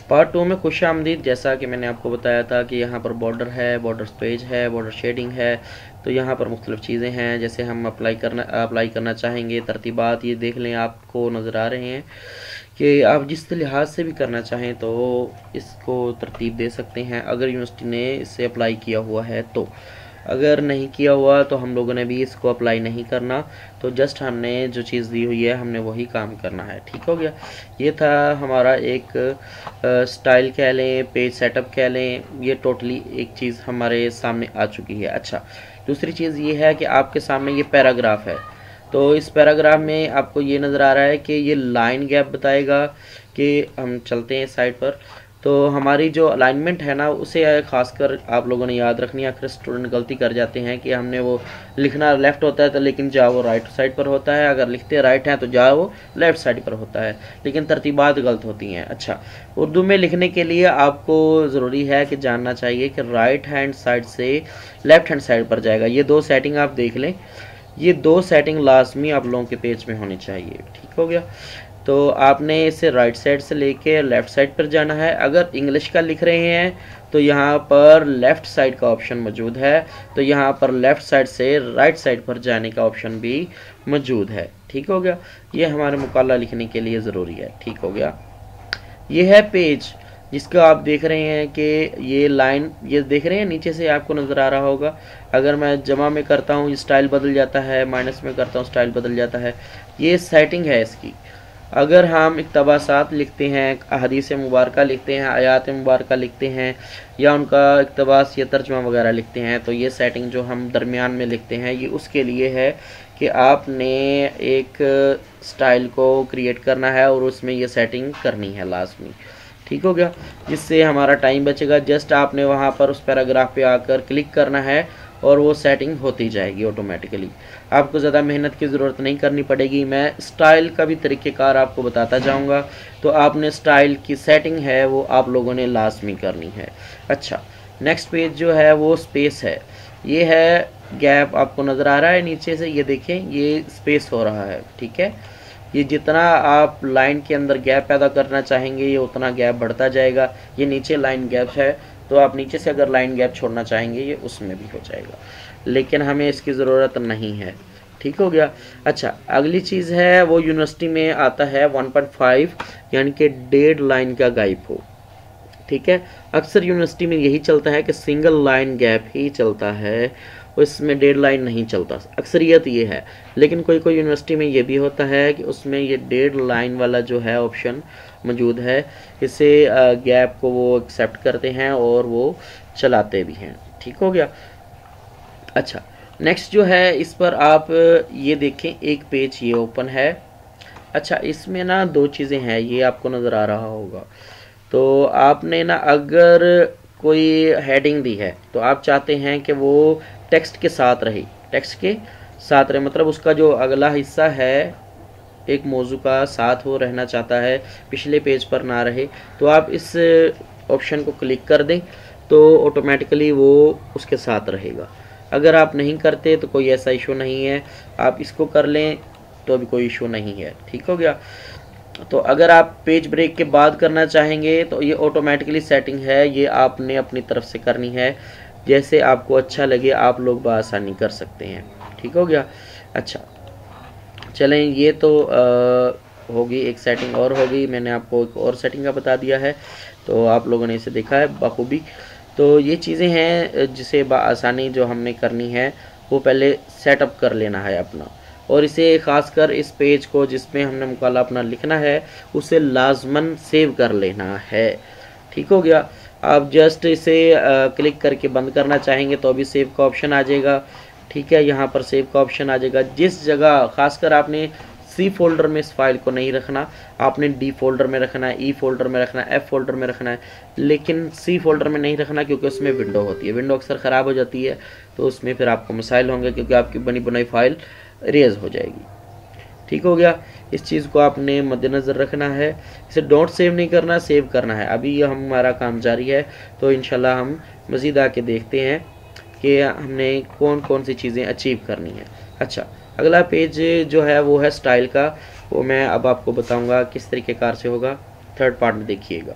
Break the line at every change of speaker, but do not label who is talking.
Part 2 में खुश आमदीद। जैसा कि मैंने आपको बताया था कि यहाँ पर बॉर्डर है, बॉर्डर पेज है, बॉर्डर शेडिंग है, तो यहाँ पर मुख्तलिफ चीज़ें हैं। जैसे हम अप्लाई करना चाहेंगे, तरतीबात ये देख लें, आपको नज़र आ रहे हैं कि आप जिस लिहाज से भी करना चाहें तो इसको तरतीब दे सकते हैं, अगर यूनिवर्सिटी ने इससे अप्लाई किया हुआ है तो। अगर नहीं किया हुआ तो हम लोगों ने भी इसको अप्लाई नहीं करना, तो जस्ट हमने जो चीज़ दी हुई है हमने वही काम करना है। ठीक हो गया। ये था हमारा एक स्टाइल कह लें, पेज सेटअप कह लें, ये टोटली एक चीज़ हमारे सामने आ चुकी है। अच्छा, दूसरी चीज़ ये है कि आपके सामने ये पैराग्राफ है, तो इस पैराग्राफ में आपको ये नज़र आ रहा है कि ये लाइन गैप बताएगा कि हम चलते हैं साइड पर, तो हमारी जो अलाइनमेंट है ना उसे खासकर आप लोगों ने याद रखनी है। अक्सर स्टूडेंट गलती कर जाते हैं कि हमने वो लिखना लेफ़्ट होता है तो लेकिन जहाँ वो राइट साइड पर होता है, अगर लिखते राइट हैं तो जहाँ वो लेफ़्ट साइड पर होता है, लेकिन तरतीबात गलत होती हैं। अच्छा, उर्दू में लिखने के लिए आपको ज़रूरी है कि जानना चाहिए कि राइट हैंड साइड से लेफ़्ट हैंड साइड पर जाएगा। ये दो सेटिंग आप देख लें, ये दो सेटिंग लाजमी आप लोगों के पेज में होनी चाहिए। ठीक हो गया। तो आपने इसे राइट साइड से लेके लेफ़्ट साइड पर जाना है। अगर इंग्लिश का लिख रहे हैं तो यहाँ पर लेफ़्ट साइड का ऑप्शन मौजूद है, तो यहाँ पर लेफ़्ट साइड से राइट साइड पर जाने का ऑप्शन भी मौजूद है। ठीक हो गया। ये हमारे मुकाला लिखने के लिए ज़रूरी है। ठीक हो गया। ये है पेज जिसका आप देख रहे हैं कि ये लाइन, ये देख रहे हैं नीचे से आपको नज़र आ रहा होगा। अगर मैं जमा में करता हूँ ये स्टाइल बदल जाता है, माइनस में करता हूँ स्टाइल बदल जाता है। ये सेटिंग है इसकी। अगर हम इक़्तिबासात लिखते हैं, अहादीस मुबारका लिखते हैं, आयात मुबारका लिखते हैं, या उनका इक़्तिबास या तर्जुमा वगैरह लिखते हैं, तो ये सेटिंग जो हम दरमियान में लिखते हैं ये उसके लिए है कि आपने एक स्टाइल को क्रिएट करना है और उसमें ये सेटिंग करनी है लाजमी। ठीक हो गया। जिससे हमारा टाइम बचेगा। जस्ट आपने वहाँ पर उस पैराग्राफ पे आकर क्लिक करना है और वो सेटिंग होती जाएगी ऑटोमेटिकली। आपको ज़्यादा मेहनत की ज़रूरत नहीं करनी पड़ेगी। मैं स्टाइल का भी तरीक़ेकार आपको बताता जाऊँगा, तो आपने स्टाइल की सेटिंग है वो आप लोगों ने लाजमी करनी है। अच्छा, नेक्स्ट पेज जो है वो स्पेस है। ये है गैप, आपको नज़र आ रहा है नीचे से, ये देखें ये स्पेस हो रहा है। ठीक है। ये जितना आप लाइन के अंदर गैप पैदा करना चाहेंगे ये उतना गैप बढ़ता जाएगा। ये नीचे लाइन गैप है, तो आप नीचे से अगर लाइन गैप छोड़ना चाहेंगे ये उसमें भी हो जाएगा, लेकिन हमें इसकी ज़रूरत नहीं है। ठीक हो गया। अच्छा, अगली चीज़ है वो यूनिवर्सिटी में आता है 1.5 यानी कि 1.5 लाइन का गैप हो। ठीक है। अक्सर यूनिवर्सिटी में यही चलता है कि सिंगल लाइन गैप ही चलता है, उसमें 1.5 लाइन नहीं चलता। अक्सरियत ये है, लेकिन कोई कोई यूनिवर्सिटी में ये भी होता है कि उसमें ये 1.5 लाइन वाला जो है ऑप्शन मौजूद है। इसे गैप को वो एक्सेप्ट करते हैं और वो चलाते भी हैं। ठीक हो गया। अच्छा, नेक्स्ट जो है इस पर आप ये देखें, एक पेज ये ओपन है। अच्छा, इसमें ना दो चीज़ें हैं, ये आपको नज़र आ रहा होगा। तो आपने ना अगर कोई हेडिंग दी है तो आप चाहते हैं कि वो टेक्स्ट के साथ रहे, टेक्स्ट के साथ रहे, मतलब उसका जो अगला हिस्सा है एक मौजू का साथ वो रहना चाहता है, पिछले पेज पर ना रहे, तो आप इस ऑप्शन को क्लिक कर दें तो ऑटोमेटिकली वो उसके साथ रहेगा। अगर आप नहीं करते तो कोई ऐसा इशू नहीं है, आप इसको कर लें तो भी कोई इशू नहीं है। ठीक हो गया। तो अगर आप पेज ब्रेक के बाद करना चाहेंगे तो ये ऑटोमेटिकली सेटिंग है, ये आपने अपनी तरफ से करनी है, जैसे आपको अच्छा लगे आप लोग बआसानी कर सकते हैं। ठीक हो गया। अच्छा, चलें, ये तो होगी एक सेटिंग और होगी, मैंने आपको एक और सेटिंग का बता दिया है, तो आप लोगों ने इसे देखा है बखूबी। तो ये चीज़ें हैं जिसे बआसानी जो हमने करनी है वो पहले सेटअप कर लेना है अपना, और इसे ख़ासकर इस पेज को जिसमें हमने मुकाला अपना लिखना है उसे लाजमन सेव कर लेना है। ठीक हो गया। आप जस्ट इसे क्लिक करके बंद करना चाहेंगे तो अभी सेव का ऑप्शन आ जाएगा। ठीक है, यहाँ पर सेव का ऑप्शन आ जाएगा। जिस जगह खासकर आपने सी फोल्डर में इस फाइल को नहीं रखना, आपने डी फोल्डर में रखना है, ई फोल्डर में रखना है, एफ फोल्डर में रखना है, लेकिन सी फोल्डर में नहीं रखना क्योंकि उसमें विंडो होती है, विंडो अक्सर ख़राब हो जाती है, तो उसमें फिर आपको मसाइल होंगे क्योंकि आपकी बनी बनाई फाइल रेज हो जाएगी। ठीक हो गया। इस चीज़ को आपने मद्देनज़र रखना है, इसे डोंट सेव नहीं करना, सेव करना है। अभी हमारा काम जारी है, तो इंशाल्लाह हम मज़ीद आके देखते हैं कि हमने कौन कौन सी चीज़ें अचीव करनी है। अच्छा, अगला पेज जो है वो है स्टाइल का, वो मैं अब आपको बताऊंगा किस तरीक़ेकार से होगा, थर्ड पार्ट में देखिएगा।